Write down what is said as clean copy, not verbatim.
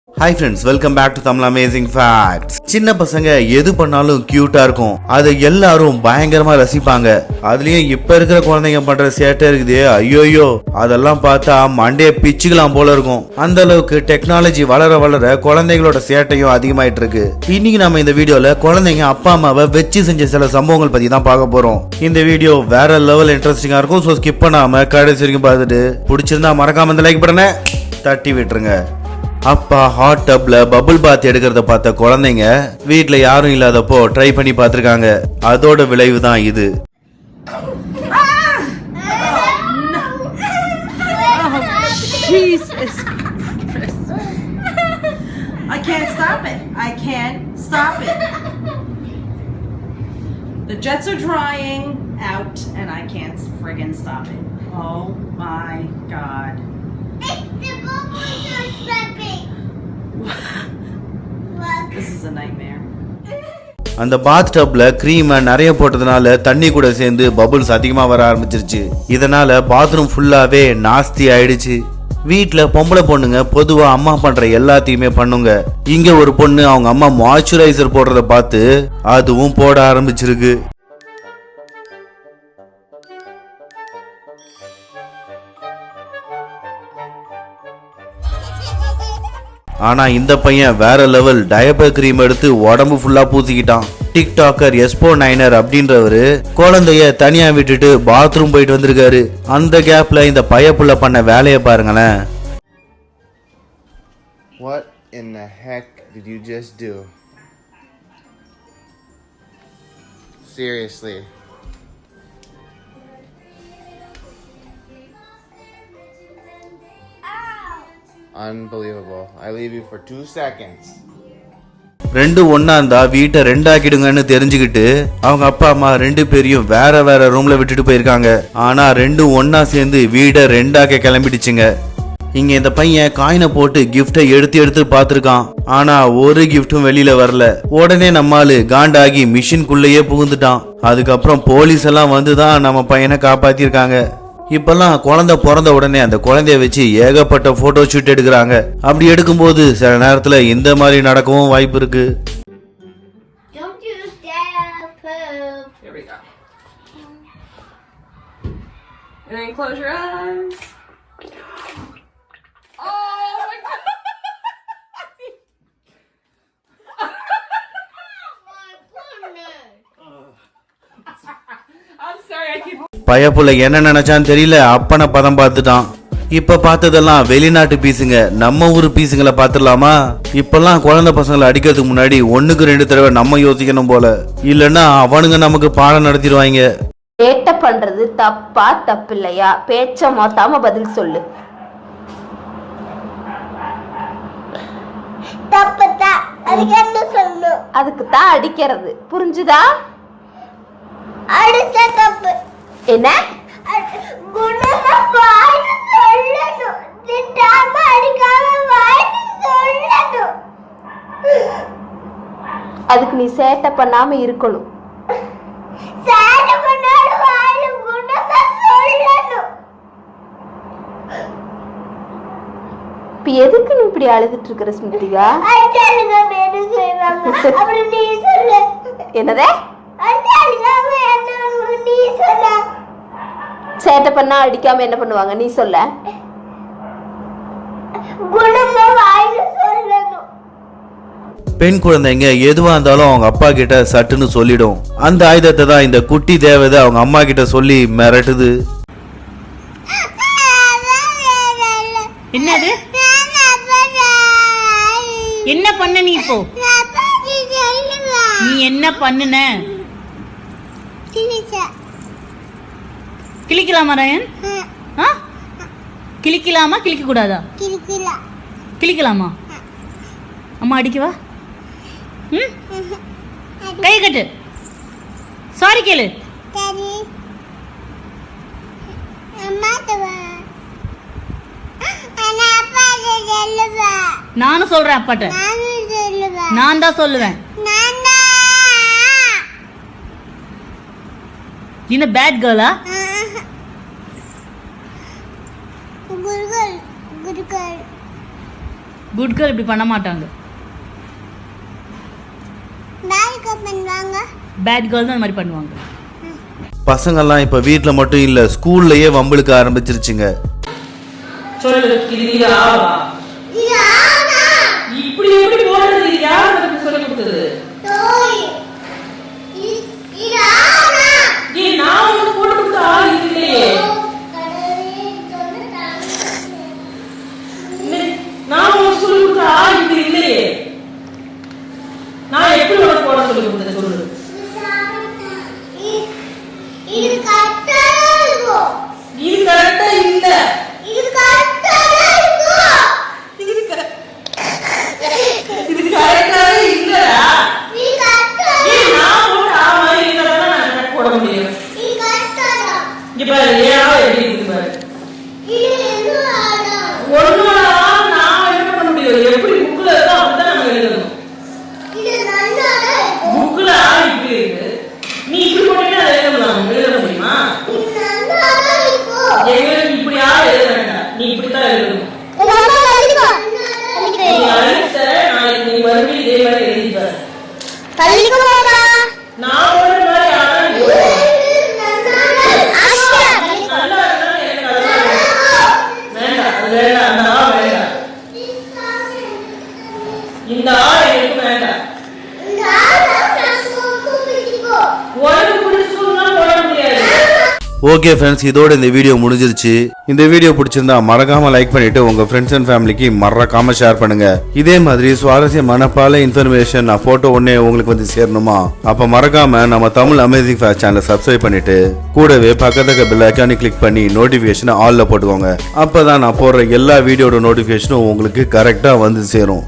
Hi friends, welcome back to Tamil Amazing Facts. சின்ன பசங்க எது பண்ணாலும் கியூட்டா இருக்கும். அது எல்லாரும் பயங்கரமா ரசிப்பாங்க. அதுலயும் இப்ப இருக்கிற குழந்தைங்க பண்ற சேட்டை இருக்குது. ஐயோயோ, அதெல்லாம் பார்த்தா மண்டே பிச்சுக்கலாம் போல இருக்கும். அந்த அளவுக்கு டெக்னாலஜி வளர வளர குழந்தைகளோட சேட்டையும் அதிகமாயிட்டு இருக்கு. இன்னைக்கு நம்ம இந்த வீடியோல குழந்தைங்க அப்பா அம்மாவை வச்சு செஞ்ச சில சம்பவங்கள் பத்தி தான் பார்க்க போறோம். இந்த வீடியோ வேற லெவல் இன்ட்ரெஸ்டிங்கா இருக்கும். சோ ஸ்கிப் பண்ணாம கடைசி வரைக்கும் பார்த்துட்டு பிடிச்சிருந்தா மறக்காம இந்த லைக் பட்டனை தட்டி விட்டுருங்க. அப்பா ஹாட் டப்ல பபுள் பாத் எடுக்கிறத பார்த்த குழந்தைங்க வீட்ல யாரும் இல்லாதப்போ ட்ரை பண்ணி பார்த்திருக்காங்க. அதோட விளைவு தான் இது. I can't stop it. I can't stop it. The jets are drying out and I can't friggin' stop it. Oh my god. This is a nightmare. அந்த பாத் டப்ல கிரீம் நிறைய போட்டதுனால தண்ணி கூட சேர்ந்து பபுள்ஸ் அதிகமா வர ஆரம்பிச்சிருச்சு. இதனால பாத்ரூம் ஃபுல்லாவே நாஸ்தி ஆயிடுச்சு. வீட்ல பொம்பளை பொண்ணுங்க பொதுவா அம்மா பண்ற எல்லாத்தையுமே பண்ணுங்க. இங்க ஒரு பொண்ணு அவங்க அம்மா மாய்ஸ்சரைசர் போடுறத பார்த்து அதுவும் போட ஆரம்பிச்சிருக்கு. ஆனா இந்த பையன் வேற லெவல் டயப்பர் கிரீம் எடுத்து உடம்பு ஃபுல்லா பூசிக்கிட்டான். டிக்டாக்கர் எஸ்போ9 அப்படின்றவரு குழந்தைய தனியா விட்டுட்டு பாத்ரூம் போயிட்டு வந்திருக்காரு. அந்த கேப்ல இந்த பையப்புள்ள பண்ண வேலையை பாருங்களேன். What in the heck did you just do? Seriously. Unbelievable. I leave you for 2 seconds. ரெண்டு ஒன்னா இருந்தா வீட்டை ரெண்டாக்கிடுங்கன்னு தெரிஞ்சுக்கிட்டு அவங்க அப்பா அம்மா ரெண்டு பேரையும் வேற வேற ரூம்ல விட்டுட்டு போயிருக்காங்க. ஆனா ரெண்டும் ஒன்னா சேர்ந்து வீடை ரெண்டாக்க கிளம்பிடுச்சுங்க. இங்க இந்த பையன் காயினை போட்டு கிஃப்டை எடுத்து பார்த்திருக்கான். ஆனா ஒரு கிஃப்டும் வெளியில வரல. உடனே நம்மாலு காண்டாகி மிஷின்குள்ளேயே புகுந்துட்டான். அதுக்கப்புறம் போலீஸ் எல்லாம் வந்துதான் நம்ம பையனை காப்பாத்திருக்காங்க. இப்பெல்லாம் குழந்தை பிறந்த உடனே அந்த குழந்தைய வச்சு ஏகப்பட்ட போட்டோ ஷூட் எடுக்கிறாங்க. அப்படி எடுக்கும்போது சில நேரத்துல இந்த மாதிரி நடக்கவும் வாய்ப்பு இருக்கு. Here we go. And then close your eyes. Oh my god. I'm sorry, I keep பயப்புள்ள என்ன நினைச்சான்னு தெரியல, அப்பனை பதம் பார்த்துட்டான். இப்ப பார்த்ததெல்லாம் வெளிநாட்டு பீஸுங்க, நம்ம ஊர் பீஸுங்களை பார்த்துடலாமா? இப்பெல்லாம் குழந்தை பசங்களை அடிக்கிறதுக்கு முன்னாடி 1க்கு 2 தடவை நம்ம யோசிக்கணும் போல, இல்லன்னா அவனுங்க நமக்கு பாடம் நடத்திடுவாங்க. சேட்டை பண்றது தப்பா தப்பு இல்லையா? பேச்ச மொத்தாம பதில் சொல்லு. அதுக்கு தான் அடிக்கிறது, புரிஞ்சுதா? என்ன அதுக்கு நீ சேட்டை பண்ணாம இருக்கணும். இப்ப எதுக்கு நீ இப்படி அழுதுட்டு இருக்கிற ஸ்மிருதிகா? என்னதே சேட்டை பண்ணா அடிக்காம என்ன பண்ணுவாங்க நீ சொல்ல? பெண் குழந்தைங்க எதுவா இருந்தாலும் அவங்க அப்பா கிட்ட சட்டுன்னு சொல்லிடும். அந்த ஆயுதத்தை தான் இந்த குட்டி தேவதை அவங்க அம்மா கிட்ட சொல்லி மிரட்டுது. என்னது? என்ன பண்ண நீ இப்போ? நீ என்ன பண்ணுன? கிளிக்கலாமா ராயன்? கிளிக்கலாமா கிளிக்க கூடாதா? கிளிக்கலாமா? அம்மா அடிக்கவா? கை கட்டு, சாரி கேளு. நானும் சொல்றேன் அப்பாட்ட. நான் தான் சொல்லுவேன். நீ என்ன பேட் கேர்ளா? குட் கேர்ள் இப்படி பண்ண மாட்டாங்க. பேட் கேர்ள் தான் அந்த மாதிரி பண்ணுவாங்க. பசங்கெல்லாம் இப்ப வீட்ல மட்டும் இல்ல ஸ்கூல்லயே வம்பிழுக்க ஆரம்பிச்சிருச்சுங்க. சொல்லு, இது நீ ஆவா? இப்படி எப்படி போடுறது? யார் உங்களுக்கு சொல்லி கொடுத்தது? நான் உங்களுக்கு போட்டு கொடுத்த ஆள் இல்லையே. நான் உங்களுக்கு சொல்லி கொடுத்த ஆள் இது இல்லையே. நான் எப்படி உனக்கு போட சொல்லி கொடுத்தேன் சொல்லு. இது கரெக்டா இல்ல. இது கரெக்டா இல்லடா. நான் போட்ட ஆ மாதிரி இல்லதான் நான் போட முடியும். இங்க பாரு, ஏன் எப்படி இருக்கு பாரு. ஒண்ணுடா, நான் என்ன பண்ண முடியும்? எப்படி புக்ல இருக்கோ அப்படிதான் நம்ம எழுதணும். புக்ல இப்படி இருக்கு, நீ இப்படி போட்டீங்கன்னா எழுத முடியுமா? எங்களுக்கு இப்படி எழுத வேண்டாம், நீ இப்படித்தான் எழுதணும். நீ அழித்த நாளைக்கு நீ மறுபடியும் இதே மாதிரி எழுதிப்பாரு. நான் ஒரு மாதிரி இந்த ஆள் எனக்கு வேண்டாம். ஓகே ஃப்ரெண்ட்ஸ், இதோட இந்த வீடியோ முடிஞ்சிருச்சு. இந்த வீடியோ பிடிச்சிருந்தா மறக்காம லைக் பண்ணிட்டு உங்க ஃப்ரெண்ட்ஸ் அண்ட் ஃபேமிலிக்கு மறக்காம ஷேர் பண்ணுங்க. இதே மாதிரி சுவாரஸ்யமான பல இன்ஃபர்மேஷன் நான் போட்டோ உடனே உங்களுக்கு வந்து சேரணுமா? அப்ப மறக்காம நம்ம தமிழ் அமேசிங் ஃபேக்ட் சேனலை சப்ஸ்கிரைப் பண்ணிட்டு கூடவே பக்கத்துக்கு பெல் ஐகானை கிளிக் பண்ணி நோட்டிபிகேஷனை ஆல்ல போட்டுக்கோங்க. அப்பதான் நான் போடுற எல்லா வீடியோட நோட்டிபிகேஷனும் உங்களுக்கு கரெக்டா வந்து சேரும்.